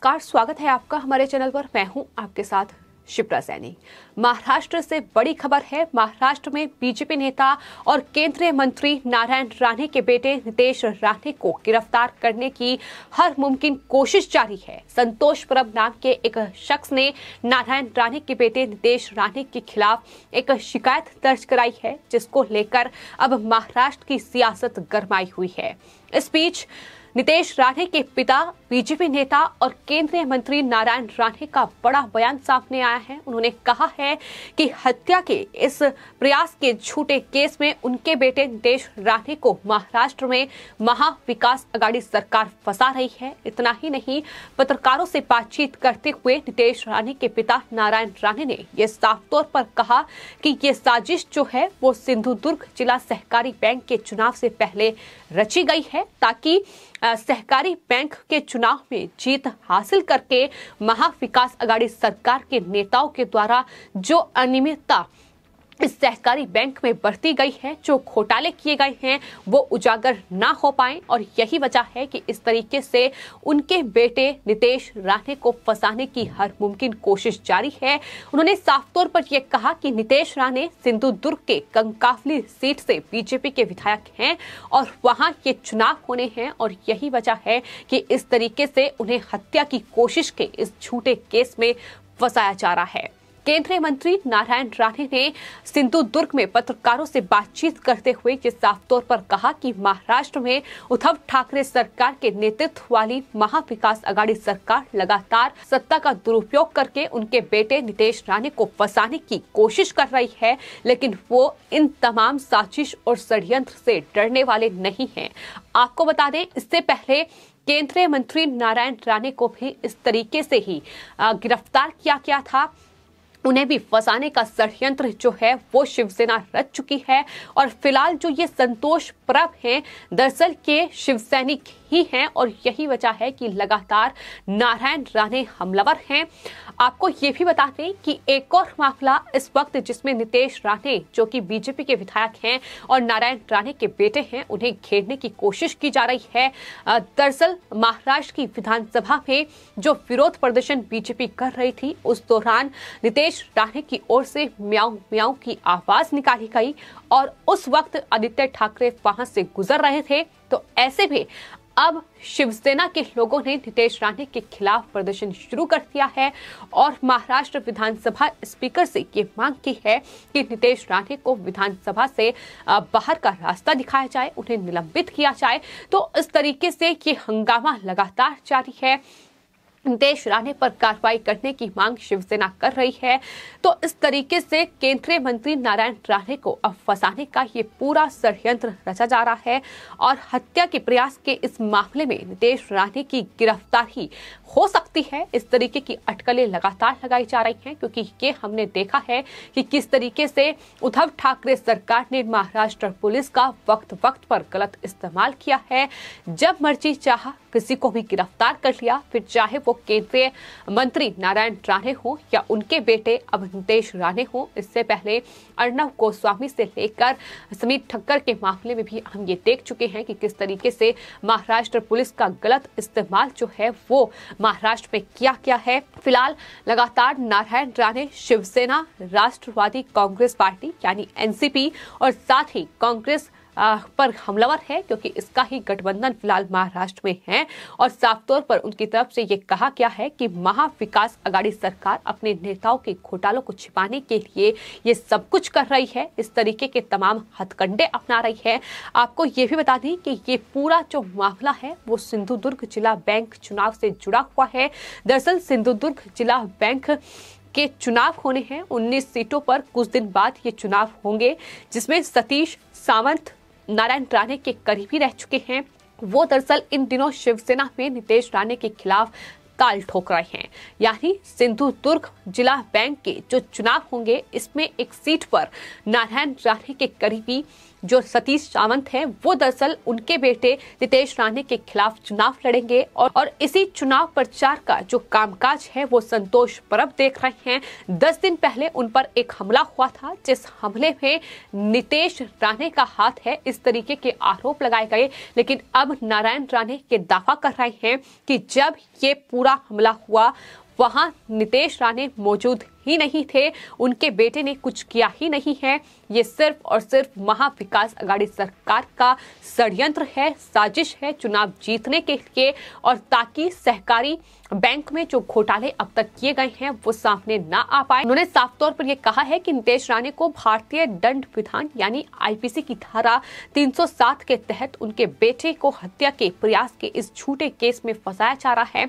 नमस्कार, स्वागत है आपका हमारे चैनल पर। मैं हूं आपके साथ शिप्रा सैनी। महाराष्ट्र से बड़ी खबर है। महाराष्ट्र में बीजेपी नेता और केंद्रीय मंत्री नारायण राणे के बेटे नितेश राणे को गिरफ्तार करने की हर मुमकिन कोशिश जारी है। संतोष परब नाम के एक शख्स ने नारायण राणे के बेटे नितेश राणे के खिलाफ एक शिकायत दर्ज कराई है, जिसको लेकर अब महाराष्ट्र की सियासत गरमाई हुई है। इस बीच नितेश राणे के पिता बीजेपी नेता और केंद्रीय मंत्री नारायण राणे का बड़ा बयान सामने आया है। उन्होंने कहा है कि हत्या के इस प्रयास के झूठे केस में उनके बेटे नितेश राणे को महाराष्ट्र में महा विकास अघाड़ी सरकार फंसा रही है। इतना ही नहीं, पत्रकारों से बातचीत करते हुए नितेश राणे के पिता नारायण राणे ने यह साफ तौर पर कहा कि ये साजिश जो है वो सिंधुदुर्ग जिला सहकारी बैंक के चुनाव से पहले रची गई है, ताकि सहकारी बैंक के चुनाव में जीत हासिल करके महा विकास अघाड़ी सरकार के नेताओं के द्वारा जो अनियमितता इस सहकारी बैंक में बरती गई है, जो घोटाले किए गए हैं, वो उजागर ना हो पाए। और यही वजह है कि इस तरीके से उनके बेटे नितेश राणे को फंसाने की हर मुमकिन कोशिश जारी है। उन्होंने साफ तौर पर यह कहा कि नितेश राणे सिंधुदुर्ग के कंकावली सीट से बीजेपी के विधायक हैं और वहां ये चुनाव होने हैं, और यही वजह है कि इस तरीके से उन्हें हत्या की कोशिश के इस झूठे केस में फंसाया जा रहा है। केंद्रीय मंत्री नारायण राणे ने सिंधुदुर्ग में पत्रकारों से बातचीत करते हुए ये साफ तौर पर कहा कि महाराष्ट्र में उद्धव ठाकरे सरकार के नेतृत्व वाली महा विकास अघाड़ी सरकार लगातार सत्ता का दुरुपयोग करके उनके बेटे नितेश राणे को फंसाने की कोशिश कर रही है, लेकिन वो इन तमाम साजिश और षड्यंत्र से डरने वाले नहीं हैं। आपको बता दें, इससे पहले केंद्रीय मंत्री नारायण राणे को भी इस तरीके से ही गिरफ्तार किया गया था। उन्हें भी फंसाने का षड्यंत्र जो है वो शिवसेना रच चुकी है, और फिलहाल जो ये संतोष परब हैं, दरअसल के शिवसैनिक ही हैं, और यही वजह है कि लगातार नारायण राणे हमलावर हैं। आपको ये भी बता दें कि एक और मामला इस वक्त जिसमें नितेश राणे जो कि बीजेपी के विधायक हैं और नारायण राणे के बेटे हैं, उन्हें घेरने की कोशिश की जा रही है। दरअसल महाराष्ट्र की विधानसभा में जो विरोध प्रदर्शन बीजेपी कर रही थी, उस दौरान नितेश राणे की ओर से म्याऊं म्याऊं की आवाज निकाली गई, और उस वक्त आदित्य ठाकरे वहां से गुजर रहे थे। तो ऐसे में अब शिवसेना के लोगों ने नितेश राणे के खिलाफ प्रदर्शन शुरू कर दिया है और महाराष्ट्र विधानसभा स्पीकर से ये मांग की है कि नितेश राणे को विधानसभा से बाहर का रास्ता दिखाया जाए, उन्हें निलंबित किया जाए। तो इस तरीके से ये हंगामा लगातार जारी है। नितेश राणे पर कार्रवाई करने की मांग शिवसेना कर रही है। तो इस तरीके से केंद्रीय मंत्री नारायण राणे को अब फंसाने का ये पूरा षड्यंत्र रचा जा रहा है, और हत्या के प्रयास के इस मामले में नितेश राणे की गिरफ्तारी हो सकती है। इस तरीके की अटकलें लगातार लगाई जा रही हैं, क्योंकि ये हमने देखा है कि किस तरीके से उद्धव ठाकरे सरकार ने महाराष्ट्र पुलिस का वक्त वक्त पर गलत इस्तेमाल किया है। जब मर्जी चाहा किसी को भी गिरफ्तार कर लिया, फिर चाहे वो केंद्रीय मंत्री नारायण राणे हो या उनके बेटे अब नितेश राणे हो। इससे पहले अर्नब गोस्वामी से लेकर समीर ठक्कर के मामले में भी हम ये देख चुके हैं कि किस तरीके से महाराष्ट्र पुलिस का गलत इस्तेमाल जो है वो महाराष्ट्र में किया गया है। फिलहाल लगातार नारायण राणे शिवसेना, राष्ट्रवादी कांग्रेस पार्टी यानी एनसीपी और साथ ही कांग्रेस पर हमलावर है, क्योंकि इसका ही गठबंधन फिलहाल महाराष्ट्र में है, और साफ तौर पर उनकी तरफ से ये कहा गया है कि महा विकास अघाड़ी सरकार अपने नेताओं के घोटालों को छिपाने के लिए ये सब कुछ कर रही है, इस तरीके के तमाम हथकंडे अपना रही है। आपको ये भी बता दें कि ये पूरा जो मामला है वो सिंधुदुर्ग जिला बैंक चुनाव से जुड़ा हुआ है। दरअसल सिंधुदुर्ग जिला बैंक के चुनाव होने हैं। 19 सीटों पर कुछ दिन बाद ये चुनाव होंगे, जिसमें सतीश सावंत नारायण राणे के करीबी रह चुके हैं। वो दरअसल इन दिनों शिवसेना में नितेश राणे के खिलाफ ताल ठोक रहे हैं। यानी सिंधुदुर्ग जिला बैंक के जो चुनाव होंगे, इसमें एक सीट पर नारायण राणे के करीबी जो सतीश सावंत हैं वो दरअसल उनके बेटे नितेश राणे के खिलाफ चुनाव लड़ेंगे और इसी चुनाव प्रचार का जो कामकाज है वो संतोष परब देख रहे हैं। 10 दिन पहले उन पर एक हमला हुआ था, जिस हमले में नितेश राणे का हाथ है, इस तरीके के आरोप लगाए गए। लेकिन अब नारायण राणे ये दावा कर रहे हैं कि जब ये पूरा हमला हुआ वहां नितेश राणे मौजूद ही नहीं थे, उनके बेटे ने कुछ किया ही नहीं है। ये सिर्फ और सिर्फ महाविकास अघाड़ी सरकार का षड्यंत्र है, साजिश है चुनाव जीतने के लिए, और ताकि सहकारी बैंक में जो घोटाले अब तक किए गए हैं वो सामने ना आ पाए। उन्होंने साफ तौर पर यह कहा है कि नितेश राणे को भारतीय दंड विधान यानी आईपीसी की धारा 307 के तहत उनके बेटे को हत्या के प्रयास के इस झूठे केस में फंसाया जा रहा है।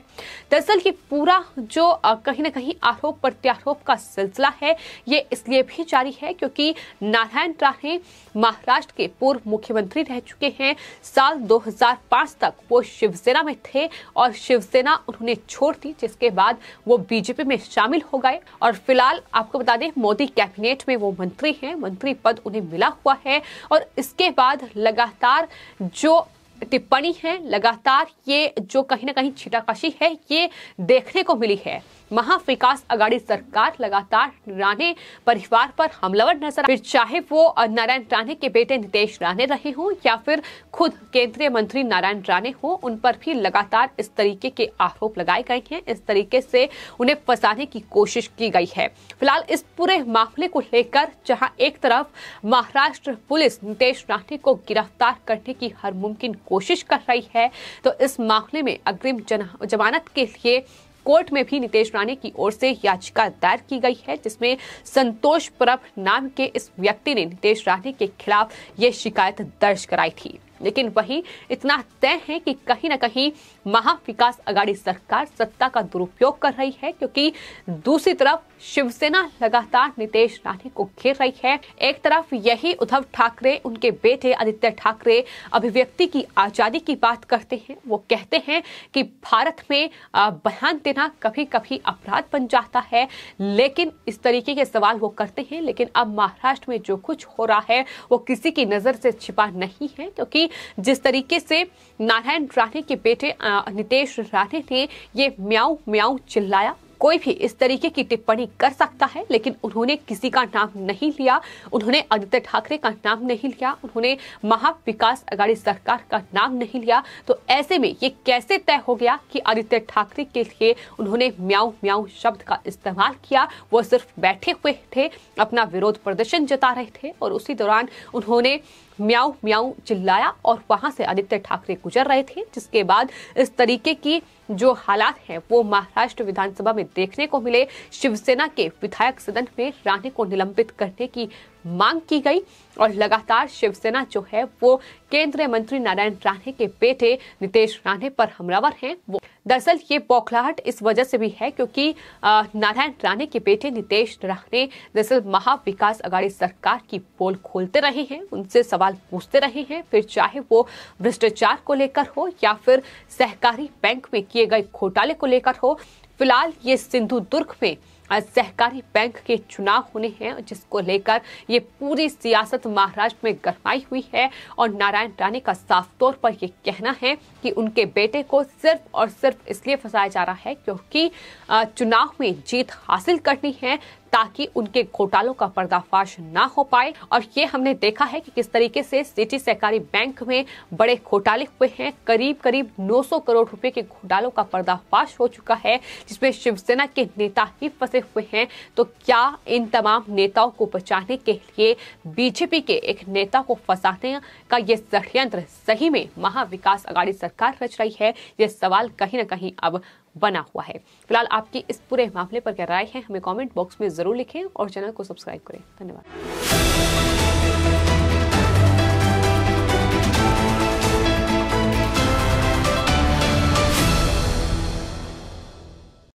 दरअसल ये पूरा जो कहीं न कहीं आरोप प्रत्यारोप का सिलसिला है, ये इसलिए भी जारी है क्योंकि नारायण राणे महाराष्ट्र के पूर्व मुख्यमंत्री रह चुके हैं। साल 2005 तक वो शिवसेना में थे और शिवसेना उन्होंने छोड़ दी, जिसके बाद वो बीजेपी में शामिल हो गए और फिलहाल आपको बता दें मोदी कैबिनेट में वो मंत्री हैं, मंत्री पद उन्हें मिला हुआ है। और इसके बाद लगातार जो टिप्पणी है, लगातार ये जो कहीं ना कहीं छीटाकशी है ये देखने को मिली है। महाविकास अघाड़ी सरकार लगातार राणे परिवार पर हमलावर नजर, फिर चाहे वो नारायण राणे के बेटे नितेश राणे रहे हों या फिर खुद केंद्रीय मंत्री नारायण राणे हों, उन पर भी लगातार इस तरीके के आरोप लगाए गए हैं। इस तरीके से उन्हें फंसाने की कोशिश की गई है। फिलहाल इस पूरे मामले को लेकर जहां एक तरफ महाराष्ट्र पुलिस नितेश राणे को गिरफ्तार करने की हर मुमकिन कोशिश कर रही है, तो इस मामले में अग्रिम जमानत के लिए कोर्ट में भी नितेश राणे की ओर से याचिका दायर की गई है, जिसमें संतोष परब नाम के इस व्यक्ति ने नितेश राणे के खिलाफ ये शिकायत दर्ज कराई थी। लेकिन वही इतना तय है कि कहीं न कहीं महाविकास अघाड़ी सरकार सत्ता का दुरुपयोग कर रही है, क्योंकि दूसरी तरफ शिवसेना लगातार नितेश राणे को घेर रही है। एक तरफ यही उद्धव ठाकरे, उनके बेटे आदित्य ठाकरे अभिव्यक्ति की आजादी की बात करते हैं। वो कहते हैं कि भारत में बयान देना कभी कभी अपराध बन जाता है, लेकिन इस तरीके के सवाल वो करते हैं। लेकिन अब महाराष्ट्र में जो कुछ हो रहा है वो किसी की नजर से छिपा नहीं है, क्योंकि जिस तरीके से नारायण राणे के बेटे नितेश राणे ने ये म्याऊं म्याऊं चिल्लाया, कोई भी इस तरीके की टिप्पणी कर सकता है, लेकिन उन्होंने किसी का नाम नहीं लिया, उन्होंने आदित्य ठाकरे का नाम नहीं लिया, उन्होंने महाविकास अघाड़ी सरकार का नाम नहीं लिया। तो ऐसे में ये कैसे तय हो गया कि आदित्य ठाकरे के लिए उन्होंने म्याऊं म्याऊं शब्द का इस्तेमाल किया? वो सिर्फ बैठे हुए थे, अपना विरोध प्रदर्शन जता रहे थे और उसी दौरान उन्होंने म्याऊं म्याऊं चिल्लाया और वहां से आदित्य ठाकरे गुजर रहे थे, जिसके बाद इस तरीके की जो हालात हैं वो महाराष्ट्र विधानसभा में देखने को मिले। शिवसेना के विधायक सदन में राणे को निलंबित करने की मांग की गई और लगातार शिवसेना जो है वो केंद्रीय मंत्री नारायण राणे के बेटे नितेश राणे पर हमलावर हैं। वो दरअसल ये बौखलाहट इस वजह से भी है क्योंकि नारायण राणे के बेटे नितेश राणे दरअसल महाविकास अघाड़ी सरकार की पोल खोलते रहे हैं, उनसे सवाल पूछते रहे हैं, फिर चाहे वो भ्रष्टाचार को लेकर हो या फिर सहकारी बैंक में किए गए घोटाले को लेकर हो। फिलहाल ये सिंधुदुर्ग में सहकारी बैंक के चुनाव होने हैं, जिसको लेकर ये पूरी सियासत महाराष्ट्र में गरमाई हुई है और नारायण राणे का साफ तौर पर ये कहना है कि उनके बेटे को सिर्फ और सिर्फ इसलिए फंसाया जा रहा है क्योंकि चुनाव में जीत हासिल करनी है ताकि उनके घोटालों का पर्दाफाश ना हो पाए। और ये हमने देखा है कि किस तरीके से सिटी सहकारी बैंक में बड़े घोटाले हुए हैं, करीब करीब 900 करोड़ रुपए के घोटालों का पर्दाफाश हो चुका है, जिसमें शिवसेना के नेता ही फंसे हुए हैं। तो क्या इन तमाम नेताओं को बचाने के लिए बीजेपी के एक नेता को फंसाने का ये षड्यंत्र सही में महाविकास अघाड़ी सरकार रच रही है? ये सवाल कहीं ना कहीं अब बना हुआ है। फिलहाल आपकी इस पूरे मामले पर क्या राय है, हमें कमेंट बॉक्स में जरूर लिखें और चैनल को सब्सक्राइब करें। धन्यवाद।